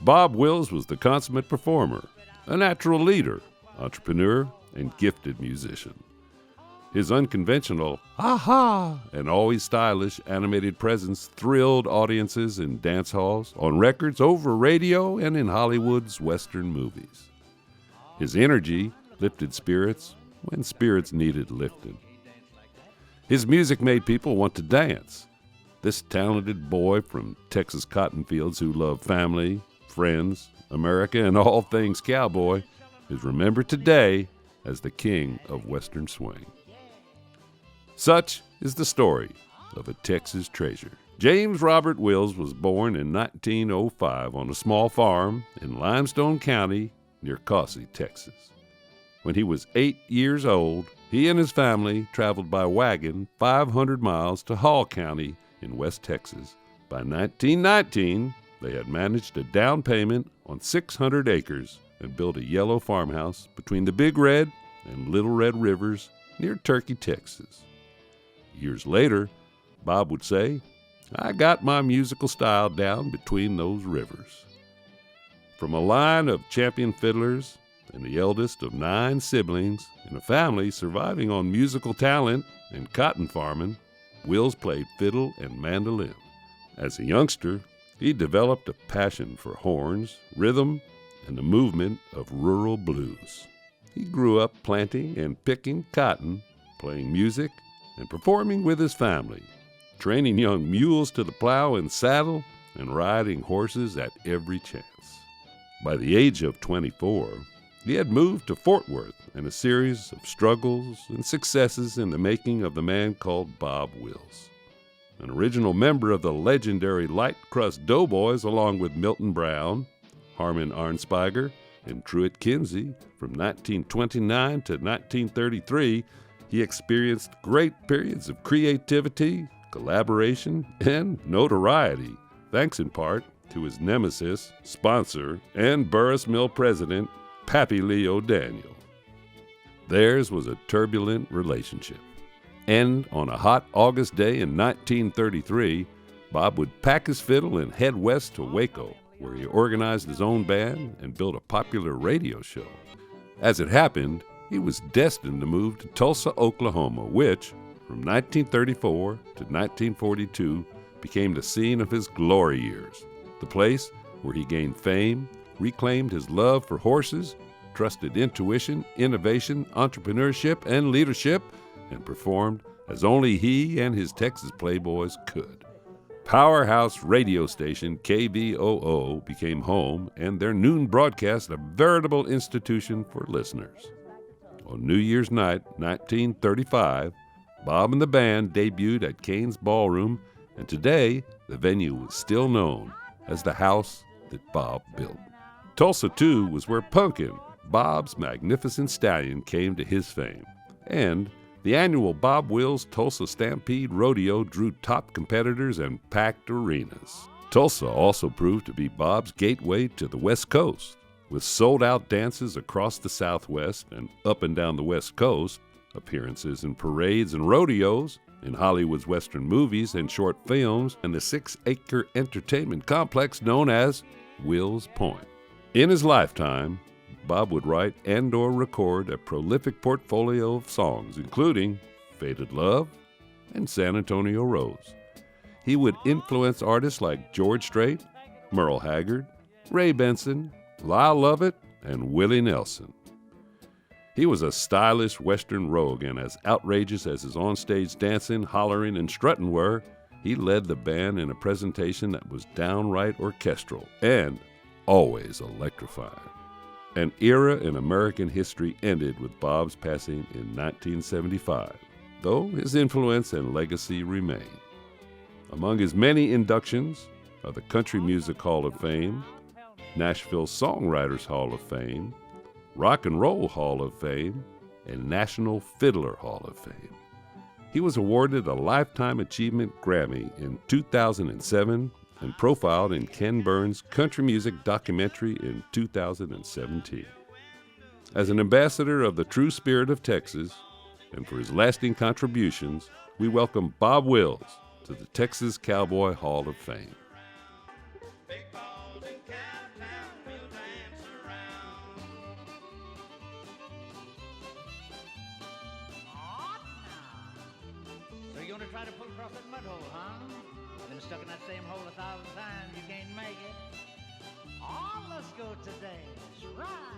Bob Wills was the consummate performer, a natural leader, entrepreneur, and gifted musician. His unconventional "aha" and always stylish animated presence thrilled audiences in dance halls, on records, over radio, and in Hollywood's Western movies. His energy lifted spirits when spirits needed lifting. His music made people want to dance. This talented boy from Texas cotton fields who loved family, friends, America, and all things cowboy is remembered today as the king of Western swing. Such is the story of a Texas treasure. James Robert Wills was born in 1905 on a small farm in Limestone County near Caussey, Texas. When he was 8 years old, he and his family traveled by wagon 500 miles to Hall County in West Texas. By 1919, they had managed a down payment on 600 acres and built a yellow farmhouse between the Big Red and Little Red Rivers near Turkey, Texas. Years later, Bob would say, "I got my musical style down between those rivers." From a line of champion fiddlers and the eldest of 9 siblings in a family surviving on musical talent and cotton farming, Wills played fiddle and mandolin. As a youngster, he developed a passion for horns, rhythm, and the movement of rural blues. He grew up planting and picking cotton, playing music, and performing with his family, training young mules to the plow and saddle, and riding horses at every chance. By the age of 24, he had moved to Fort Worth in a series of struggles and successes in the making of the man called Bob Wills. An original member of the legendary Light Crust Doughboys along with Milton Brown, Harmon Arnspiger, and Truett Kinsey from 1929 to 1933, he experienced great periods of creativity, collaboration, and notoriety, thanks in part to his nemesis, sponsor, and Burris Mill president, Pappy Lee O'Daniel. Theirs was a turbulent relationship. And on a hot August day in 1933, Bob would pack his fiddle and head west to Waco, where he organized his own band and built a popular radio show. As it happened, he was destined to move to Tulsa, Oklahoma, which, from 1934 to 1942, became the scene of his glory years, the place where he gained fame, reclaimed his love for horses, trusted intuition, innovation, entrepreneurship, and leadership, and performed as only he and his Texas Playboys could. Powerhouse radio station KBOO became home, and their noon broadcast a veritable institution for listeners. On New Year's night, 1935, Bob and the band debuted at Cain's Ballroom, and today the venue is still known as the house that Bob built. Tulsa, too, was where Punkin, Bob's magnificent stallion, came to his fame, and the annual Bob Wills Tulsa Stampede Rodeo drew top competitors and packed arenas. Tulsa also proved to be Bob's gateway to the West Coast, with sold-out dances across the Southwest and up and down the West Coast, appearances in parades and rodeos, in Hollywood's Western movies and short films, and the 6-acre entertainment complex known as Wills Point. In his lifetime, Bob would write and/or record a prolific portfolio of songs, including Faded Love and San Antonio Rose. He would influence artists like George Strait, Merle Haggard, Ray Benson, Lyle Lovett, and Willie Nelson. He was a stylish Western rogue, and as outrageous as his onstage dancing, hollering, and strutting were, he led the band in a presentation that was downright orchestral and always electrifying. An era in American history ended with Bob's passing in 1975, though his influence and legacy remain. Among his many inductions are the Country Music Hall of Fame, Nashville Songwriters Hall of Fame, Rock and Roll Hall of Fame, and National Fiddler Hall of Fame. He was awarded a Lifetime Achievement Grammy in 2007 and profiled in Ken Burns' country music documentary in 2017. As an ambassador of the true spirit of Texas, and for his lasting contributions, we welcome Bob Wills to the Texas Cowboy Hall of Fame. try to pull across that mud hole, huh? You've been stuck in that same hole 1,000 times, you can't make it. Oh, let's go to dance, right?